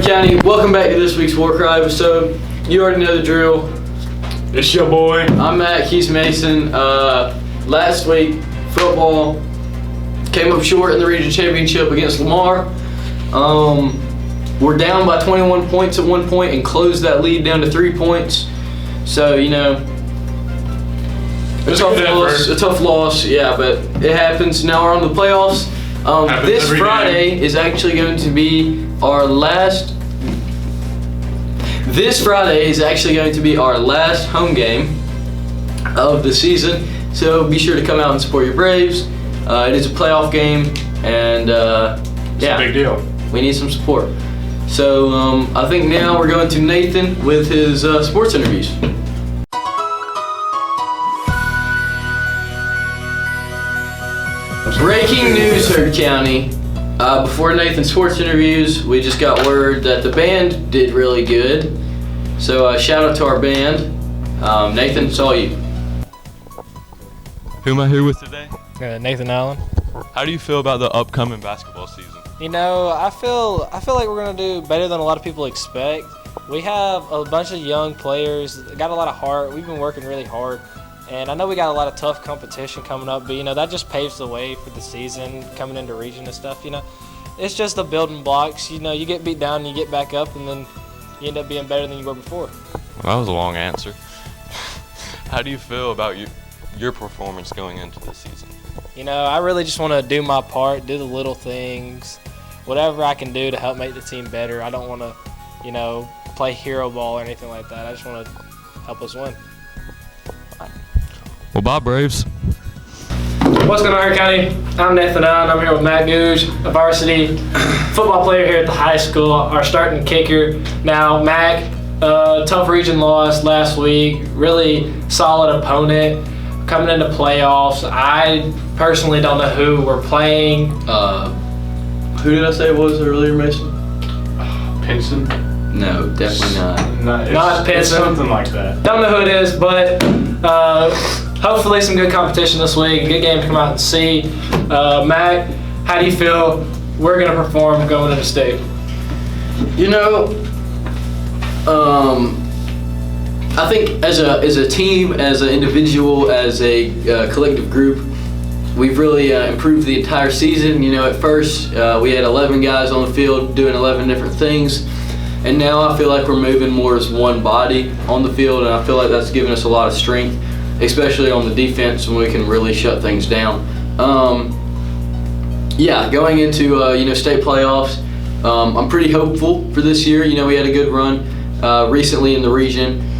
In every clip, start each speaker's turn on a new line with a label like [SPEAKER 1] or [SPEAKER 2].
[SPEAKER 1] Herd County, welcome back to this week's War Cry episode. You already know the drill.
[SPEAKER 2] It's your boy.
[SPEAKER 1] I'm Matt, he's Mason. Last week, football came up short in the region championship against Lamar. We're down by 21 points at one point and closed that lead down to 3 points. So, you know, a tough loss, yeah, but it happens. Now we're on the playoffs. This Friday is actually going to be our last. This Friday is actually going to be our last home game of the season. So be sure to come out and support your Braves. It is a playoff game, and
[SPEAKER 2] It's a big deal.
[SPEAKER 1] We need some support. So I think now we're going to Nathan with his sports interviews. Breaking news, Herd County. Before Nathan's sports interviews, we just got word that the band did really good. So shout out to our band. Nathan, it's all you.
[SPEAKER 3] Who am I here with today?
[SPEAKER 4] Nathan Allen.
[SPEAKER 3] How do you feel about the upcoming basketball season?
[SPEAKER 4] You know, I feel like we're gonna do better than a lot of people expect. We have a bunch of young players, got a lot of heart. We've been working really hard, and I know we got a lot of tough competition coming up. But you know, that just paves the way for the season coming into region and stuff. You know, it's just the building blocks. You know, you get beat down, and you get back up, and then you end up being better than you were before.
[SPEAKER 3] Well, that was a long answer. How do you feel about your performance going into the season?
[SPEAKER 4] You know, I really just want to do my part, do the little things, whatever I can do to help make the team better. I don't want to, you know, play hero ball or anything like that. I just want to help us win.
[SPEAKER 3] Well, bye, Braves.
[SPEAKER 5] What's going on, Herd County? I'm Nathan Allen. I'm here with Matt Gouge, a varsity football player here at the high school, our starting kicker. Now, Mac, tough region loss last week, really solid opponent coming into playoffs. I personally don't know who we're playing.
[SPEAKER 1] Who did I say it was earlier, Mason?
[SPEAKER 2] Pinson?
[SPEAKER 1] No, definitely not.
[SPEAKER 5] Not Pinson.
[SPEAKER 2] It's something like that.
[SPEAKER 5] Don't know who it is, but hopefully some good competition this week. Good game to come out and see. Mac, how do you feel we're going to perform going into state?
[SPEAKER 1] You know, I think as a team, as an individual, as a collective group, we've really improved the entire season. You know, at first we had 11 guys on the field doing 11 different things, and now I feel like we're moving more as one body on the field, and I feel like that's given us a lot of strength, especially on the defense when we can really shut things down. Yeah, going into you know, state playoffs, I'm pretty hopeful for this year. You know, we had a good run recently in the region.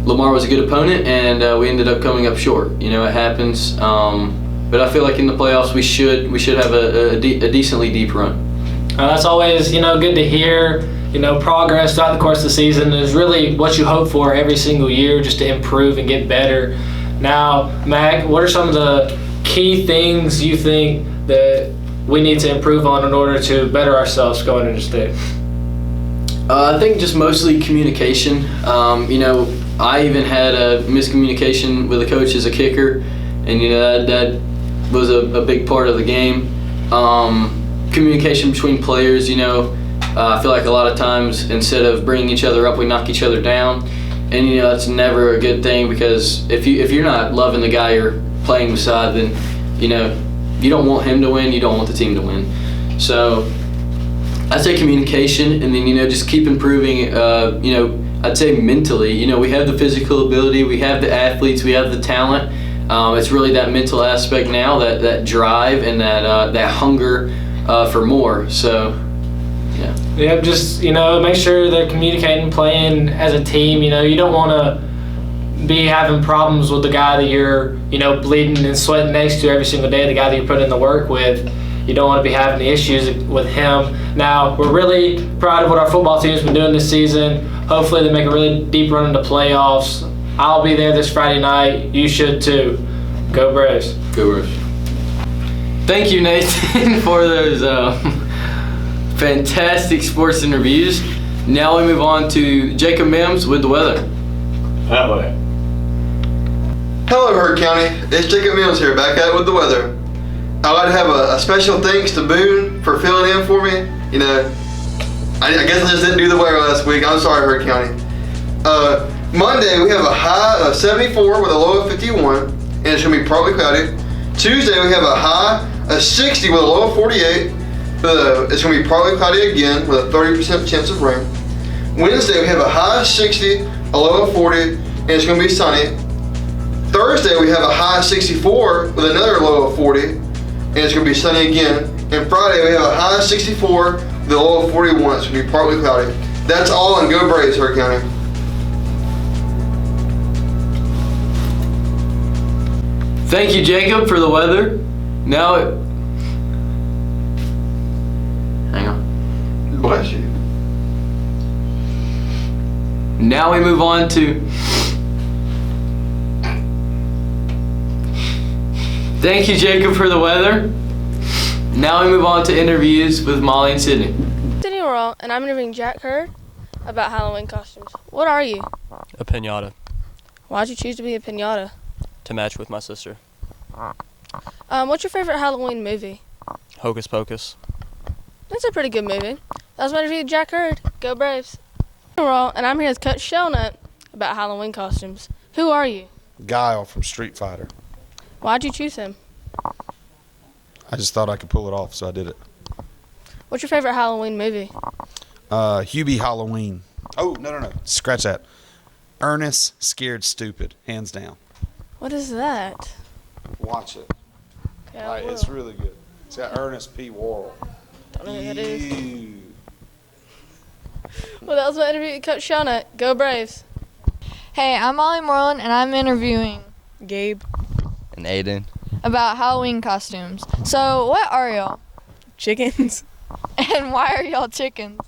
[SPEAKER 1] Lamar was a good opponent, and we ended up coming up short. You know, it happens. But I feel like in the playoffs we should have a decently deep run.
[SPEAKER 5] That's always, you know, good to hear. You know, progress throughout the course of the season is really what you hope for every single year, just to improve and get better. Now, Mac, what are some of the key things you think that we need to improve on in order to better ourselves going into state?
[SPEAKER 1] I think just mostly communication. You know, I even had a miscommunication with a coach as a kicker, and you know that was a big part of the game. Communication between players. You know, I feel like a lot of times instead of bringing each other up, we knock each other down, and you know that's never a good thing, because if you're not loving the guy you're playing beside, then you know you don't want him to win. You don't want the team to win. So I'd say communication, and then, you know, just keep improving. You know, I'd say mentally, you know, we have the physical ability, we have the athletes, we have the talent. It's really that mental aspect now, that drive and that hunger for more. So, yeah.
[SPEAKER 5] Yeah, just, you know, make sure they're communicating, playing as a team. You know, you don't want to be having problems with the guy that you're, you know, bleeding and sweating next to every single day, the guy that you're putting in the work with. You don't want to be having any issues with him. Now, we're really proud of what our football team's been doing this season. Hopefully they make a really deep run into playoffs. I'll be there this Friday night. You should too. Go Braves.
[SPEAKER 1] Go Braves. Thank you, Nathan, for those fantastic sports interviews. Now we move on to Jacob Mims with the weather.
[SPEAKER 2] That way.
[SPEAKER 6] Hello, Herd County. It's Jacob Mims here, back at it with the weather. I'd like to have a special thanks to Boone for filling in for me. You know, I guess I just didn't do the weather last week. I'm sorry, Hurd County. Monday, we have a high of 74 with a low of 51, and it's going to be partly cloudy. Tuesday, we have a high of 60 with a low of 48. It's going to be partly cloudy again with a 30% chance of rain. Wednesday, we have a high of 60, a low of 40, and it's going to be sunny. Thursday, we have a high of 64 with another low of 40, and it's going to be sunny again. And Friday, we have a high of 64 with a low of 41. It's going to be partly cloudy. That's all in Go Braves, Hurd County.
[SPEAKER 1] Thank you, Jacob, for the weather. Now, hang on.
[SPEAKER 6] Bless you.
[SPEAKER 1] Now we move on to. Thank you, Jacob, for the weather. Now we move on to interviews with Molly and Sydney.
[SPEAKER 7] Sydney Worrell, and I'm interviewing Jack Hurd about Halloween costumes. What are you?
[SPEAKER 8] A piñata.
[SPEAKER 7] Why'd you choose to be a piñata?
[SPEAKER 8] To match with my sister.
[SPEAKER 7] What's your favorite Halloween movie?
[SPEAKER 8] Hocus Pocus.
[SPEAKER 7] That's a pretty good movie. That was my interview with Jack Hurd. Go Braves. Sydney Worrell, and I'm here with Coach Shelnut about Halloween costumes. Who are you?
[SPEAKER 9] Guile from Street Fighter.
[SPEAKER 7] Why'd you choose him?
[SPEAKER 9] I just thought I could pull it off, so I did it.
[SPEAKER 7] What's your favorite Halloween movie?
[SPEAKER 9] Hubie Halloween. Oh, no. Scratch that. Ernest Scared Stupid, hands down.
[SPEAKER 7] What is that?
[SPEAKER 9] Watch it.
[SPEAKER 7] Okay, I will.
[SPEAKER 9] It's really good. It's got Ernest P. Worrell.
[SPEAKER 7] Don't know who that is. Well, that was my interview with Coach Shelnut. Go Braves.
[SPEAKER 10] Hey, I'm Molly Moreland, and I'm interviewing
[SPEAKER 11] Gabe
[SPEAKER 3] And Aiden.
[SPEAKER 10] about Halloween costumes. So, what are y'all?
[SPEAKER 11] chickens.
[SPEAKER 10] And why are y'all chickens?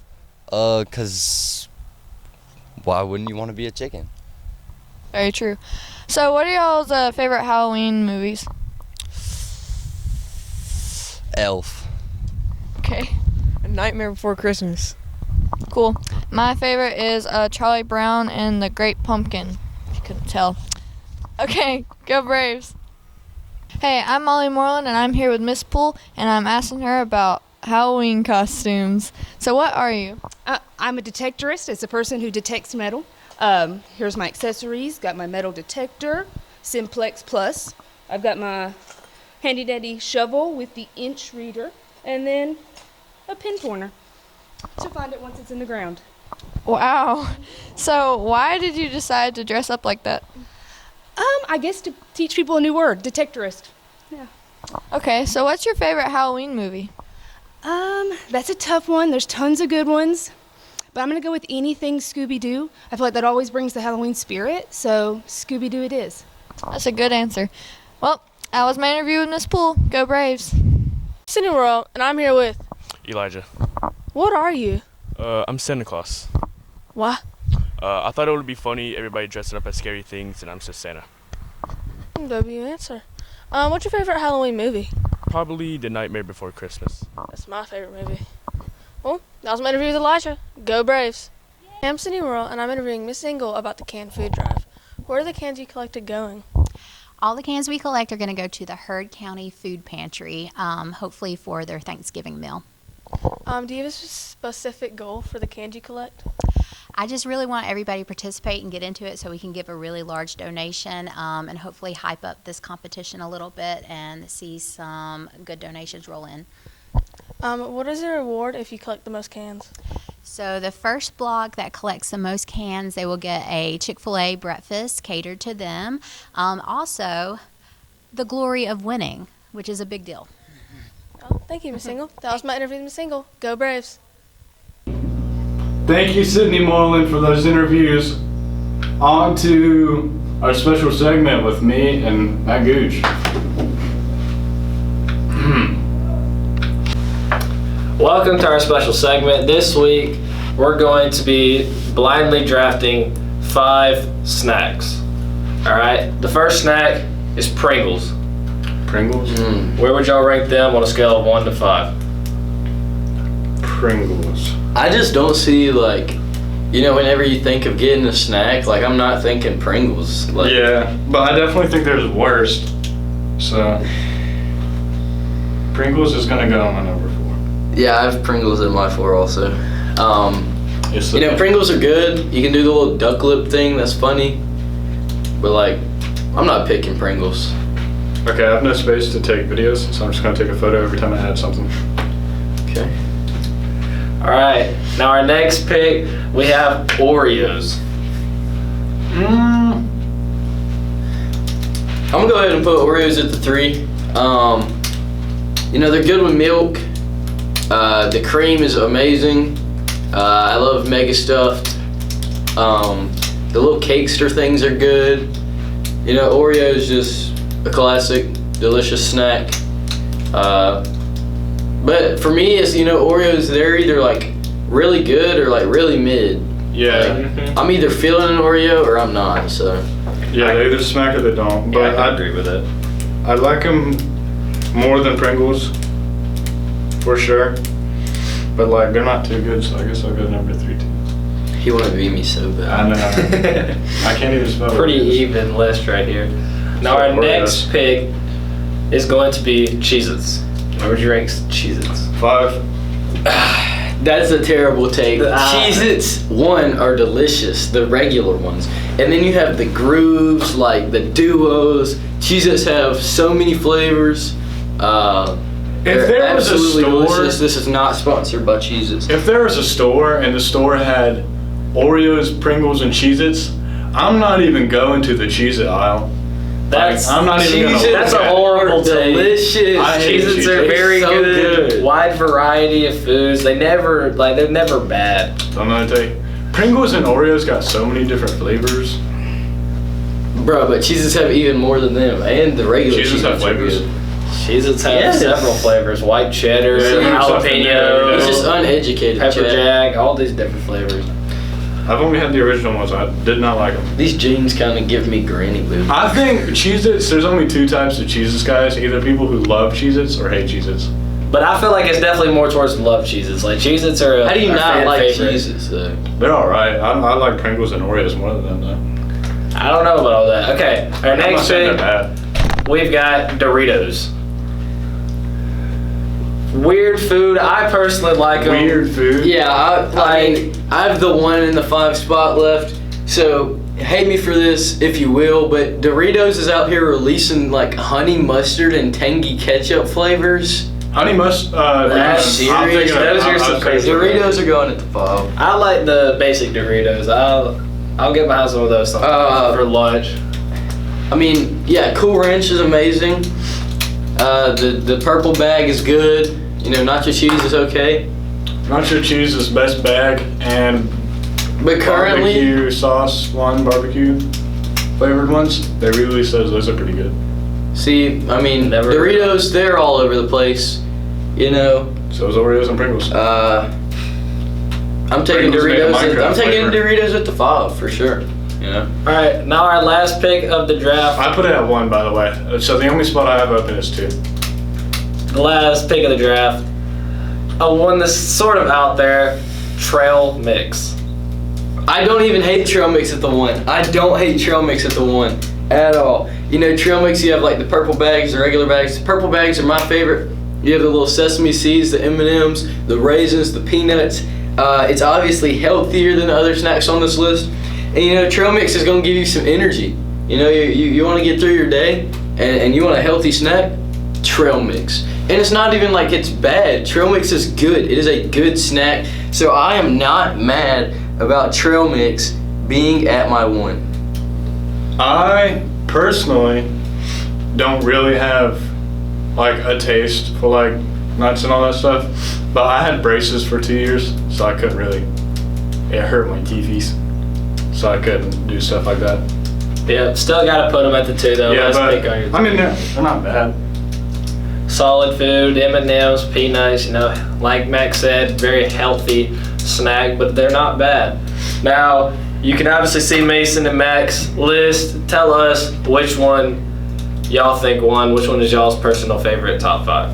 [SPEAKER 3] 'Cause why wouldn't you want to be a chicken?
[SPEAKER 10] Very true. So, what are y'all's favorite Halloween movies?
[SPEAKER 3] Elf.
[SPEAKER 10] Okay,
[SPEAKER 11] A Nightmare Before Christmas.
[SPEAKER 10] cool. My favorite is Charlie Brown and the Great Pumpkin, if you couldn't tell. Okay, go Braves. Hey, I'm Molly Moreland, and I'm here with Miss Poole, and I'm asking her about Halloween costumes. So what are you?
[SPEAKER 12] I'm a detectorist. It's a person who detects metal. Here's my accessories. Got my metal detector, Simplex Plus. I've got my handy dandy shovel with the inch reader, and then a pinpointer to find it once it's in the ground.
[SPEAKER 10] Wow. So why did you decide to dress up like that?
[SPEAKER 12] I guess to teach people a new word, detectorist. Yeah.
[SPEAKER 10] Okay, so what's your favorite Halloween movie?
[SPEAKER 12] That's a tough one. There's tons of good ones. But I'm going to go with anything Scooby-Doo. I feel like that always brings the Halloween spirit, so Scooby-Doo it is.
[SPEAKER 10] That's a good answer. Well, that was my interview with Miss Poole. Go Braves.
[SPEAKER 7] Sydney Worrell, and I'm here with.
[SPEAKER 13] Elijah.
[SPEAKER 7] What are you?
[SPEAKER 13] I'm Santa Claus.
[SPEAKER 7] Why?
[SPEAKER 13] I thought it would be funny, everybody dressing up as scary things, and I'm just Santa.
[SPEAKER 7] W answer. What's your favorite Halloween movie?
[SPEAKER 13] Probably The Nightmare Before Christmas.
[SPEAKER 7] That's my favorite movie. Well, that was my interview with Elijah. Go Braves. I'm Sydney Worrell, and I'm interviewing Miss Engel about the canned food drive. Where are the cans you collected going?
[SPEAKER 14] All the cans we collect are going to go to the Hurd County Food Pantry, hopefully for their Thanksgiving meal.
[SPEAKER 7] Do you have a specific goal for the cans you collect?
[SPEAKER 14] I just really want everybody to participate and get into it so we can give a really large donation and hopefully hype up this competition a little bit and see some good donations roll in.
[SPEAKER 7] What is the reward if you collect the most cans?
[SPEAKER 14] So the first block that collects the most cans, they will get a Chick-fil-A breakfast catered to them. Also, the glory of winning, which is a big deal.
[SPEAKER 7] Oh, thank you, Miss Engel. That was my interview with Miss Engel. Go Braves.
[SPEAKER 2] Thank you, Sydney Moreland, for those interviews. On to our special segment with me and Matt Gooch.
[SPEAKER 4] Welcome to our special segment. This week, we're going to be blindly drafting 5 snacks. All right, the first snack is Pringles.
[SPEAKER 2] Pringles?
[SPEAKER 4] Where would y'all rank them on a scale of 1 to 5?
[SPEAKER 2] Pringles.
[SPEAKER 1] I just don't see, like, whenever you think of getting a snack, like, I'm not thinking Pringles. Like,
[SPEAKER 2] Yeah, but I definitely think there's worst. So, Pringles is going to go on my number 4.
[SPEAKER 1] Yeah, I have Pringles in my 4 also. You know, Pringles are good. You can do the little duck lip thing. That's funny. But like, I'm not picking Pringles.
[SPEAKER 2] Okay, I have no space to take videos, so I'm just gonna take a photo every time I add something.
[SPEAKER 1] Okay.
[SPEAKER 5] All right. Now our next pick, we have Oreos.
[SPEAKER 1] I'm gonna go ahead and put Oreos at the 3. You know, they're good with milk. The cream is amazing. I love Mega Stuffed. The little Cakester things are good. You know, Oreo is just a classic, delicious snack. But for me, it's, you know, Oreos, they're either like really good or like really mid.
[SPEAKER 2] Yeah.
[SPEAKER 1] Like, I'm either feeling an Oreo or I'm not, so.
[SPEAKER 2] Yeah, they either smack or they don't. But
[SPEAKER 5] Yeah, I agree with it.
[SPEAKER 2] I like them more than Pringles, for sure. But like, they're not too good, so I guess I'll go number 3 too.
[SPEAKER 1] He wanted to beat me so bad.
[SPEAKER 2] I know. I can't even spell
[SPEAKER 5] Pretty
[SPEAKER 2] Oreos.
[SPEAKER 5] even list right here. Now our
[SPEAKER 2] Oreos.
[SPEAKER 5] next pick is going to be Cheez-Its. Where would you rank Cheez-Its?
[SPEAKER 2] 5.
[SPEAKER 1] That's a terrible take.
[SPEAKER 5] Ah.
[SPEAKER 1] Cheez-Its, one, are delicious, the regular ones. And then you have the grooves, like the duos. Cheez-Its have so many flavors. They're
[SPEAKER 2] there was a
[SPEAKER 1] absolutely
[SPEAKER 2] store-
[SPEAKER 1] delicious. This is not sponsored by Cheez-Its.
[SPEAKER 2] If there was a store and the store had Oreos, Pringles, and Cheez-Its, I'm not even going to the Cheez-It aisle.
[SPEAKER 5] That's
[SPEAKER 2] I'm not even gonna.
[SPEAKER 1] Cheez-Its
[SPEAKER 5] That's a
[SPEAKER 2] look at it.
[SPEAKER 5] horrible take.
[SPEAKER 1] delicious.
[SPEAKER 2] I hate
[SPEAKER 5] Cheez-Its are
[SPEAKER 2] Cheez-Its.
[SPEAKER 5] very
[SPEAKER 1] So
[SPEAKER 5] good.
[SPEAKER 1] good.
[SPEAKER 5] Wide variety of foods. They're never bad.
[SPEAKER 2] I'm gonna tell you, Pringles and Oreos got so many different flavors.
[SPEAKER 1] Bro, but Cheez-Its have even more than them. And the regular
[SPEAKER 2] Cheez-Its have
[SPEAKER 1] are
[SPEAKER 2] flavors.
[SPEAKER 1] good.
[SPEAKER 5] Cheez-Its have
[SPEAKER 1] Yes.
[SPEAKER 5] several flavors. White cheddar,
[SPEAKER 2] Yeah, something new every day.
[SPEAKER 1] He's
[SPEAKER 5] jalapeno,
[SPEAKER 1] just uneducated,
[SPEAKER 5] pepper
[SPEAKER 1] Chad.
[SPEAKER 5] jack, all these different flavors.
[SPEAKER 2] I've only had the original ones. I did not like them.
[SPEAKER 1] These jeans kind of give me granny boo.
[SPEAKER 2] I think Cheez-Its, there's only 2 types of Cheez-Its guys. Either people who love Cheez-Its or hate Cheez-Its.
[SPEAKER 5] But I feel like it's definitely more towards love Cheez-Its. Like Cheez-Its are a
[SPEAKER 1] How do you
[SPEAKER 5] a
[SPEAKER 1] not
[SPEAKER 5] fan
[SPEAKER 1] like
[SPEAKER 5] favorite.
[SPEAKER 1] Cheez-Its though?
[SPEAKER 2] They're alright. I like Pringles and Oreos more than them though.
[SPEAKER 5] I don't know about all that. Okay, our
[SPEAKER 2] I'm not
[SPEAKER 5] next
[SPEAKER 2] saying
[SPEAKER 5] pick,
[SPEAKER 2] they're bad.
[SPEAKER 5] we've got Doritos. Weird food. I personally like them.
[SPEAKER 2] Weird food.
[SPEAKER 1] Yeah, I mean, I have the 1 in the 5 spot left. So hate me for this if you will, but Doritos is out here releasing like honey mustard and tangy ketchup flavors.
[SPEAKER 2] Honey mustard.
[SPEAKER 1] That's serious.
[SPEAKER 5] Those are some crazy
[SPEAKER 1] Doritos are going at the 5.
[SPEAKER 5] I like the basic Doritos. I'll get behind some of those sometimes for lunch.
[SPEAKER 1] I mean, yeah, Cool Ranch is amazing. The purple bag is good. You know, nacho cheese is okay.
[SPEAKER 2] Nacho cheese is best bag, and
[SPEAKER 1] But currently,
[SPEAKER 2] barbecue sauce, barbecue flavored ones. They release those. Those are pretty good.
[SPEAKER 1] see, I mean,
[SPEAKER 5] Never-
[SPEAKER 1] Doritos, they're all over the place. You know,
[SPEAKER 2] So is Oreos and Pringles.
[SPEAKER 1] I'm taking
[SPEAKER 2] Pringles made a
[SPEAKER 1] Doritos.
[SPEAKER 2] Minecraft
[SPEAKER 1] I'm taking
[SPEAKER 2] flavor.
[SPEAKER 1] Doritos at the 5 for sure. You know.
[SPEAKER 5] All right, now our last pick of the draft.
[SPEAKER 2] I put it at 1, by the way. So the only spot I have open is 2.
[SPEAKER 5] The last pick of the draft. One that's sort of out there. Trail Mix.
[SPEAKER 1] I don't even hate trail mix at the 1. I don't hate trail mix at the 1 at all. You know, trail mix, you have like the purple bags, the regular bags. The purple bags are my favorite. You have the little sesame seeds, the M&Ms, the raisins, the peanuts. It's obviously healthier than the other snacks on this list. And you know, trail mix is gonna give you some energy. You know, you wanna get through your day and you want a healthy snack, trail mix. And it's not even like it's bad. Trail mix is good. It is a good snack. So I am not mad about trail mix being at my 1.
[SPEAKER 2] I personally don't really have like a taste for like nuts and all that stuff, but I had braces for 2 years, so I couldn't really. It hurt my teethies, so I couldn't do stuff like that.
[SPEAKER 5] Yeah, still gotta put them at the 2 though.
[SPEAKER 2] Yeah,
[SPEAKER 5] Let's
[SPEAKER 2] but
[SPEAKER 5] pick on your
[SPEAKER 2] I mean they're not bad.
[SPEAKER 5] solid food, M&Ms, peanuts, you know, like Max said, very healthy snack, but they're not bad. Now, you can obviously see Mason and Max list. Tell us which one y'all think won, which one is y'all's personal favorite top 5.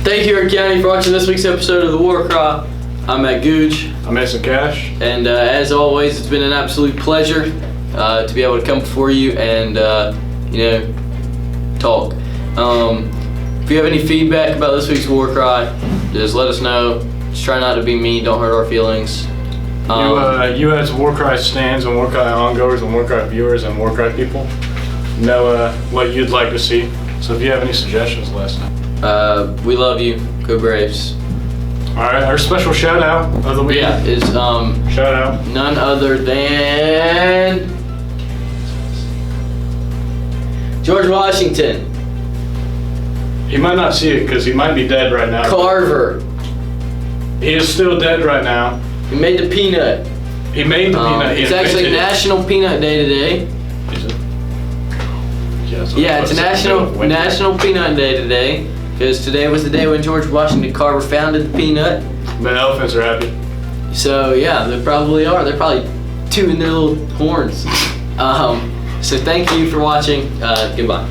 [SPEAKER 1] Thank you, Eric County, for watching this week's episode of The War Cry. I'm Matt Gooch.
[SPEAKER 2] I'm Mason Cash.
[SPEAKER 1] And as always, it's been an absolute pleasure to be able to come before you and, you know, talk. If you have any feedback about this week's War Cry, just let us know. Just try not to be mean. Don't hurt our feelings.
[SPEAKER 2] You as Warcry stands and Warcry ongoers and Warcry viewers and Warcry people know what you'd like to see. So if you have any suggestions, let us know.
[SPEAKER 1] We love you. Go Braves.
[SPEAKER 2] All right, our special shout out of the week.
[SPEAKER 1] Yeah, is
[SPEAKER 2] shout out
[SPEAKER 1] none other than George Washington.
[SPEAKER 2] He might not see it because he might be dead right now.
[SPEAKER 1] Carver.
[SPEAKER 2] He is still dead right now.
[SPEAKER 1] He made the peanut.
[SPEAKER 2] He made the peanut. He
[SPEAKER 1] It's actually
[SPEAKER 2] invented it.
[SPEAKER 1] National Peanut Day today.
[SPEAKER 2] Is it?
[SPEAKER 1] Yeah, it's National Peanut Day today. Because today was the day when George Washington Carver founded the peanut.
[SPEAKER 2] The elephants are happy.
[SPEAKER 1] So yeah, they probably are. They're probably tooting their little horns. So thank you for watching. Goodbye.